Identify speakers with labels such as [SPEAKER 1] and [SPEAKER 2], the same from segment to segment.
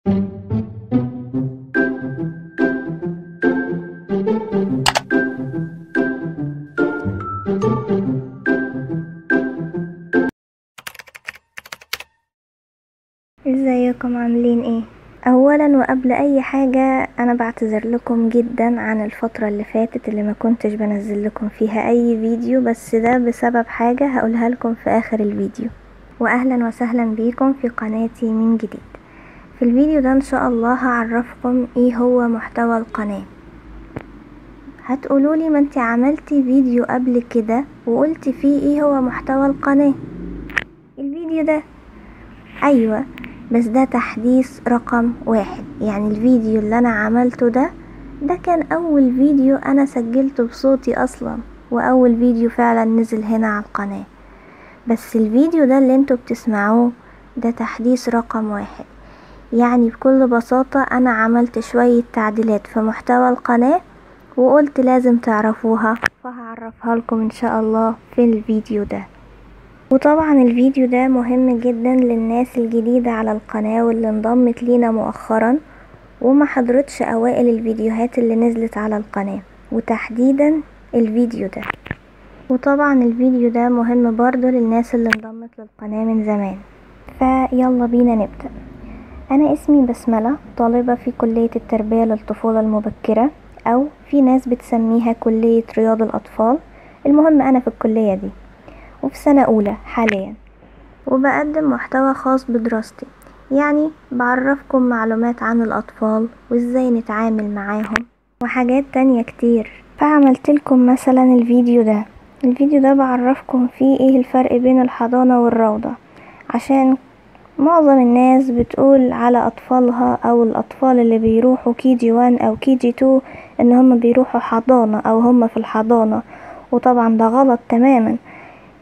[SPEAKER 1] ازيكم عاملين ايه؟ اولا وقبل اي حاجة انا بعتذر لكم جدا عن الفترة اللي فاتت اللي ما كنتش بنزل لكم فيها اي فيديو، بس ده بسبب حاجة هقولها لكم في اخر الفيديو. واهلا وسهلا بيكم في قناتي من جديد. في الفيديو ده ان شاء الله هعرفكم ايه هو محتوى القناة. هتقولولي ما انتي عملتي فيديو قبل كده وقلتي فيه ايه هو محتوى القناة. الفيديو ده ايوه، بس ده تحديث رقم 1. يعني الفيديو اللي انا عملته ده كان اول فيديو انا سجلته بصوتي اصلا، واول فيديو فعلا نزل هنا على القناة. بس الفيديو ده اللي انتوا بتسمعوه ده تحديث رقم 1. يعني بكل بساطة انا عملت شوية تعديلات في محتوى القناة وقلت لازم تعرفوها، فهعرفها لكم ان شاء الله في الفيديو ده. وطبعا الفيديو ده مهم جدا للناس الجديدة على القناة واللي انضمت لينا مؤخرا وما حضرتش اوائل الفيديوهات اللي نزلت على القناة، وتحديدا الفيديو ده. وطبعا الفيديو ده مهم برضو للناس اللي انضمت للقناة من زمان. فيلا بينا نبدأ. انا اسمي بسملة، طالبة في كلية التربية للطفولة المبكرة، او في ناس بتسميها كلية رياض الاطفال. المهم انا في الكلية دي وفي سنة اولى حاليا، وبقدم محتوى خاص بدراستي. يعني بعرفكم معلومات عن الاطفال وازاي نتعامل معاهم وحاجات تانية كتير. فعملت لكم مثلا الفيديو ده بعرفكم فيه ايه الفرق بين الحضانة والروضة، عشان معظم الناس بتقول على اطفالها او الاطفال اللي بيروحوا KG 1 او KG 2 ان هم بيروحوا حضانة او هم في الحضانة، وطبعا ده غلط تماما.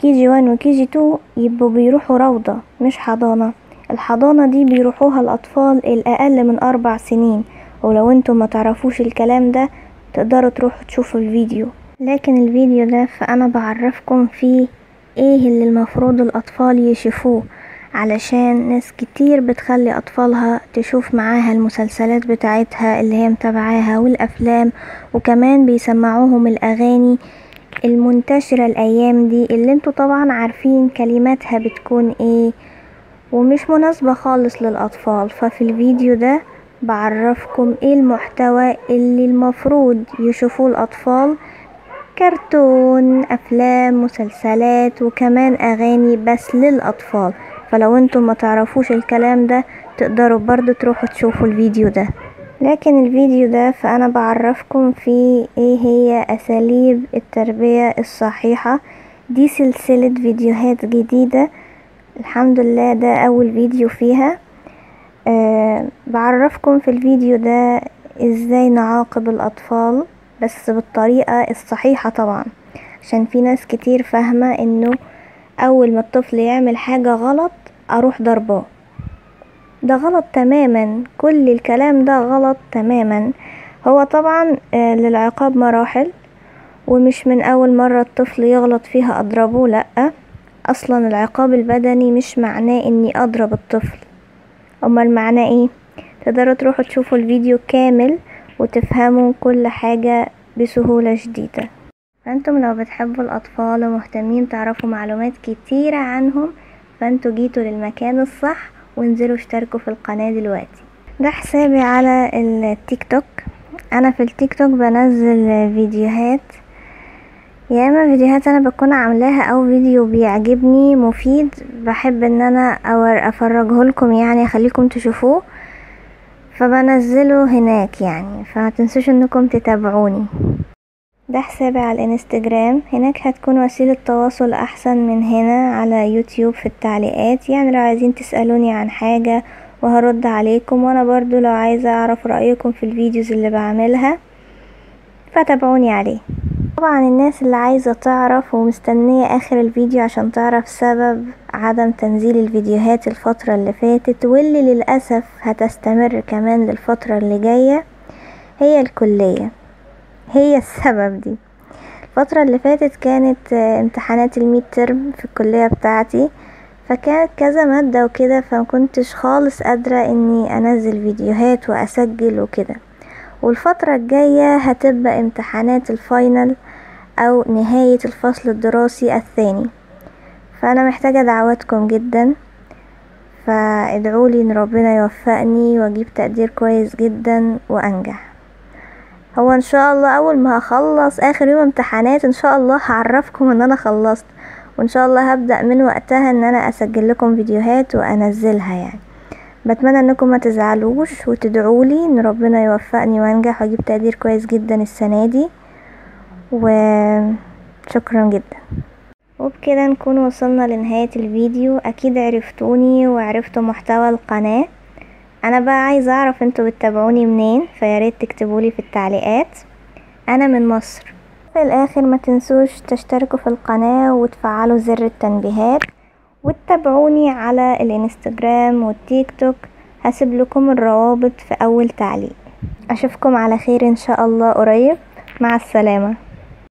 [SPEAKER 1] KG 1 و KG 2 يبقوا بيروحوا روضة مش حضانة. الحضانة دي بيروحوها الأطفال الأقل من 4 سنين، ولو انتوا ما تعرفوش الكلام ده تقدروا تروحوا تشوفوا الفيديو. لكن الفيديو ده فأنا بعرفكم فيه ايه اللي المفروض الأطفال يشوفوه، علشان ناس كتير بتخلي أطفالها تشوف معاها المسلسلات بتاعتها اللي هي متابعاها والأفلام، وكمان بيسمعوهم الأغاني المنتشرة الايام دي اللي انتوا طبعا عارفين كلماتها بتكون ايه ومش مناسبة خالص للاطفال. ففي الفيديو ده بعرفكم ايه المحتوى اللي المفروض يشوفوه الاطفال، كرتون، افلام، مسلسلات، وكمان اغاني بس للاطفال. فلو انتوا ما تعرفوش الكلام ده تقدروا برضو تروحوا تشوفوا الفيديو ده. لكن الفيديو ده فأنا بعرفكم فيه ايه هي أساليب التربية الصحيحة. دي سلسلة فيديوهات جديدة الحمد لله، ده أول فيديو فيها. بعرفكم في الفيديو ده ازاي نعاقب الأطفال بس بالطريقة الصحيحة طبعا، عشان في ناس كتير فاهمة انه أول ما الطفل يعمل حاجة غلط أروح ضرباه. ده غلط تماما، كل الكلام ده غلط تماما. هو طبعا للعقاب مراحل، ومش من اول مرة الطفل يغلط فيها اضربه، لا. اصلا العقاب البدني مش معناه اني اضرب الطفل، امال معناه ايه؟ تقدروا تروحوا تشوفوا الفيديو كامل وتفهموا كل حاجة بسهولة شديدة. فانتم لو بتحبوا الاطفال ومهتمين تعرفوا معلومات كتيرة عنهم فانتوا جيتوا للمكان الصح، وانزلوا اشتركوا في القناة دلوقتي. ده حسابي على التيك توك. انا في التيك توك بنزل فيديوهات، يا اما فيديوهات انا بكون عاملاها او فيديو بيعجبني مفيد بحب ان انا افرجه لكم، يعني اخليكم تشوفوه، فبنزله هناك. يعني فتنسوش انكم تتابعوني. ده حسابي على الانستجرام، هناك هتكون وسيلة تواصل احسن من هنا على يوتيوب في التعليقات. يعني لو عايزين تسألوني عن حاجة وهرد عليكم، وانا برضو لو عايزة اعرف رأيكم في الفيديوز اللي بعملها فتابعوني عليه. طبعا الناس اللي عايزة تعرف ومستنية اخر الفيديو عشان تعرف سبب عدم تنزيل الفيديوهات الفترة اللي فاتت واللي للأسف هتستمر كمان للفترة اللي جاية، هي الكلية، هي السبب دي. الفترة اللي فاتت كانت امتحانات الميد ترم في الكلية بتاعتي، فكانت كذا مادة وكده، فمكنتش خالص قادرة اني انزل فيديوهات واسجل وكده. والفترة الجاية هتبقى امتحانات الفاينل او نهاية الفصل الدراسي الثاني، فانا محتاجة دعواتكم جدا. فادعولي ان ربنا يوفقني واجيب تقدير كويس جدا وانجح. هو ان شاء الله اول ما هخلص اخر يوم امتحانات ان شاء الله هعرفكم ان انا خلصت، وان شاء الله هبدأ من وقتها ان انا اسجل لكم فيديوهات وانزلها يعني. بتمنى انكم ما تزعلوش وتدعولي ان ربنا يوفقني وانجح واجيب تقدير كويس جدا السنة دي، وشكرا جدا. وبكده نكون وصلنا لنهاية الفيديو. اكيد عرفتوني وعرفتوا محتوى القناة. انا بقى عايزة اعرف انتوا بتتابعوني منين، فياريت تكتبولي في التعليقات. انا من مصر. في الاخر ما تنسوش تشتركوا في القناة وتفعلوا زر التنبيهات، وتتابعوني على الانستجرام والتيك توك. هسيب لكم الروابط في اول تعليق. اشوفكم على خير ان شاء الله قريب. مع السلامة.